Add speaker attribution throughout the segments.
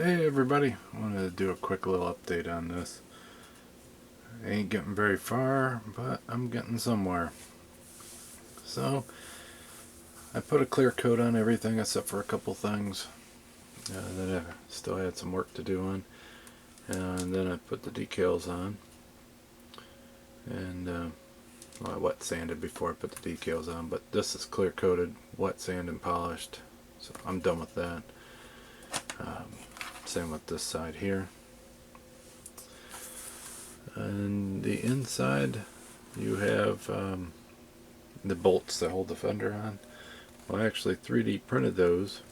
Speaker 1: Hey everybody, I wanted to do a quick little update on this. I ain't getting very far, but I'm getting somewhere. So, I put a clear coat on everything except for a couple things that I still had some work to do on. And then I put the decals on. And, well, I wet sanded before I put the decals on, but this is clear coated, wet sand and polished. So I'm done with that. Same with this side here. And the inside, you have the bolts that hold the fender on. Well, I actually 3D printed those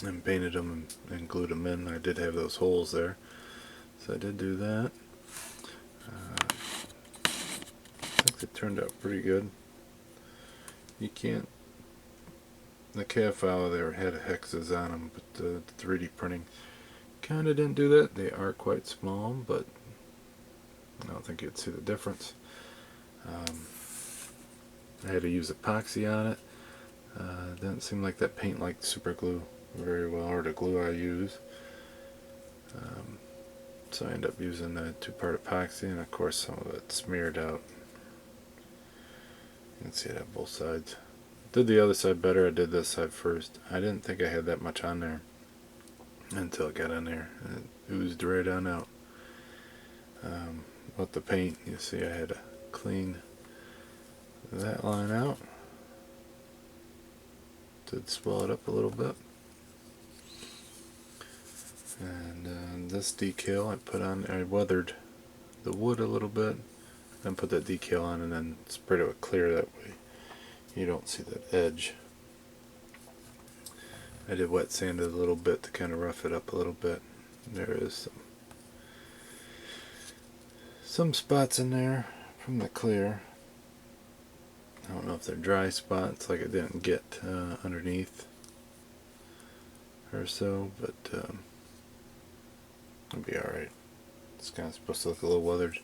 Speaker 1: and painted them and glued them in. I did have those holes there, so I did do that. I think it turned out pretty good. You can't, the CAD file there had hexes on them, but the 3D printing kind of didn't do that. They are quite small, but I don't think you'd see the difference. I had to use epoxy on it. Didn't seem like that paint liked super glue very well, or the glue I use. So I ended up using the 2-part epoxy, and of course some of it smeared out. You can see it on both sides. Did the other side better. I did this side first. I didn't think I had that much on there until it got on there, and it oozed right on out. With the paint, you see I had to clean that line out. Did swell it up a little bit. And this decal I put on, I weathered the wood a little bit, then put that decal on and then sprayed it with clear, that way you don't see that edge. I did wet sand it a little bit to kind of rough it up a little bit. There is some spots in there from the clear. I don't know if they're dry spots, like it didn't get underneath or so, but it'll be alright. It's kind of supposed to look a little weathered.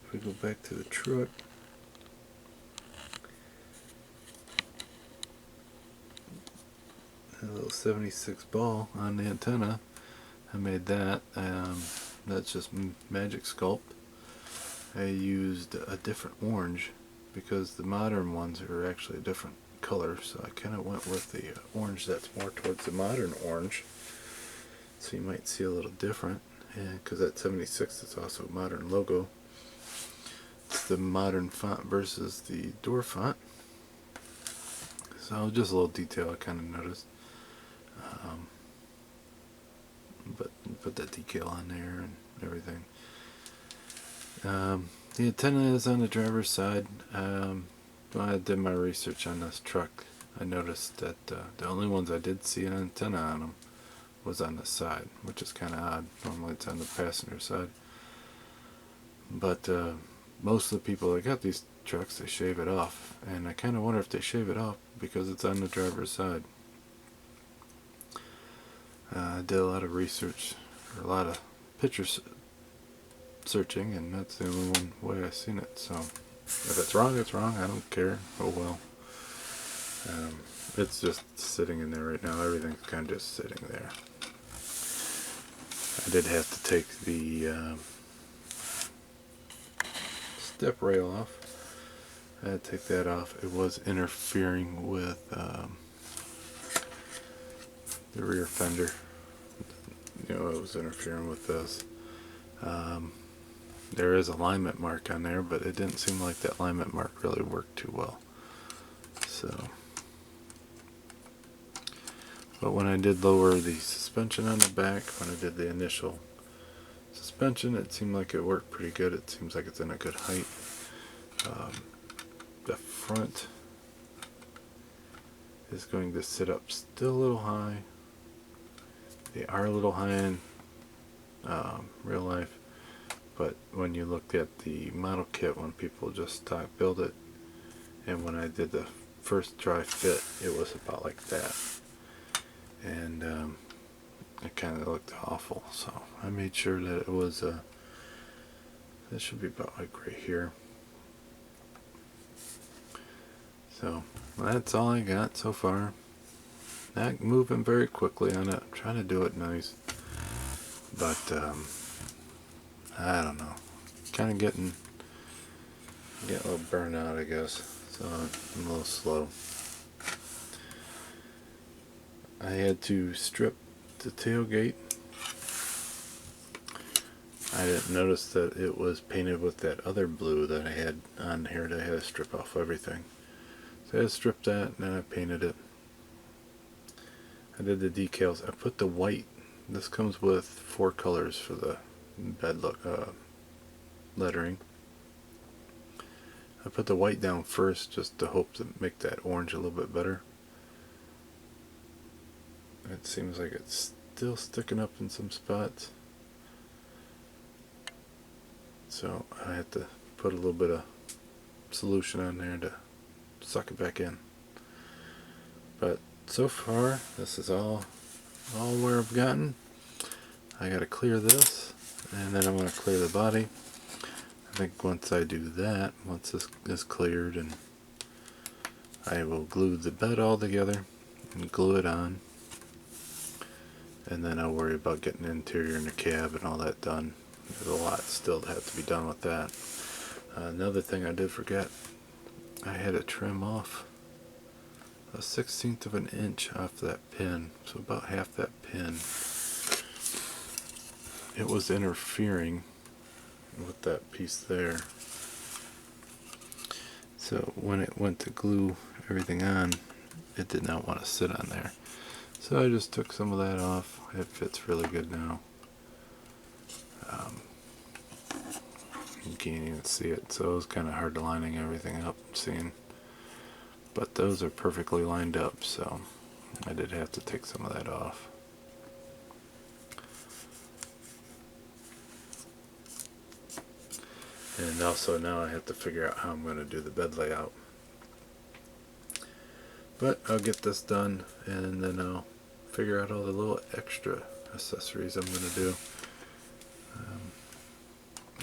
Speaker 1: If we go back to the truck, a little 76 ball on the antenna. I made that. That's just Magic Sculpt. I used a different orange because the modern ones are actually a different color, so I kind of went with the orange that's more towards the modern orange. So you might see a little different, and because that 76 is also a modern logo. It's the modern font versus the door font. So just a little detail I kind of noticed. But put that decal on there and everything. The antenna is on the driver's side. When I did my research on this truck, I noticed that the only ones I did see an antenna on them was on the side, which is kind of odd. Normally it's on the passenger side. But most of the people that got these trucks, they shave it off, and I kind of wonder if they shave it off because it's on the driver's side. I did a lot of research, or a lot of picture searching, and that's the only one way I've seen it. So if it's wrong, it's wrong. I don't care. Oh well. It's just sitting in there right now. Everything's kind of just sitting there. I did have to take the step rail off. I had to take that off. It was interfering with the rear fender. It was interfering with this. There is a alignment mark on there, but it didn't seem like that alignment mark really worked too well. So, but when I did lower the suspension on the back, when I did the initial suspension, it seemed like it worked pretty good. It seems like it's in a good height. The front is going to sit up still a little high. They are a little high in real life, but when you look at the model kit, when people just stock build it, and when I did the first dry fit, it was about like that, and it kind of looked awful. So I made sure that it was that should be about like right here. So that's all I got so far. not moving very quickly on it. I'm trying to do it nice, but I don't know. Kind of getting a little burnout, I guess. So I'm a little slow. I had to strip the tailgate. I didn't notice that it was painted with that other blue that I had on here that I had to strip off everything. So I had to strip that, and then I painted it. I did the decals. I put the white. This comes with 4 colors for the bed lettering. I put the white down first just to hope to make that orange a little bit better. It seems like it's still sticking up in some spots. So I had to put a little bit of solution on there to suck it back in. But so far, this is all where I've gotten. I gotta clear this, and then I'm gonna clear the body. I think once I do that, once this is cleared, and I will glue the bed all together and glue it on, and then I'll worry about getting the interior and the cab and all that done. There's a lot still that has to be done with that. Another thing I did forget, I had to trim off a 1/16 of an inch off that pin, so about half that pin. It was interfering with that piece there. So when it went to glue everything on, it did not want to sit on there. So I just took some of that off. It fits really good now. You can't even see it, so it was kind of hard to lining everything up and seeing. But those are perfectly lined up, so I did have to take some of that off. And also now I have to figure out how I'm going to do the bed layout. But I'll get this done, and then I'll figure out all the little extra accessories I'm going to do.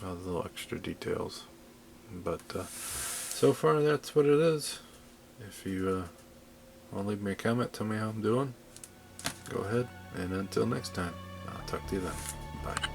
Speaker 1: All the little extra details. But so far that's what it is. If you want to leave me a comment, tell me how I'm doing, go ahead. And until next time, I'll talk to you then. Bye.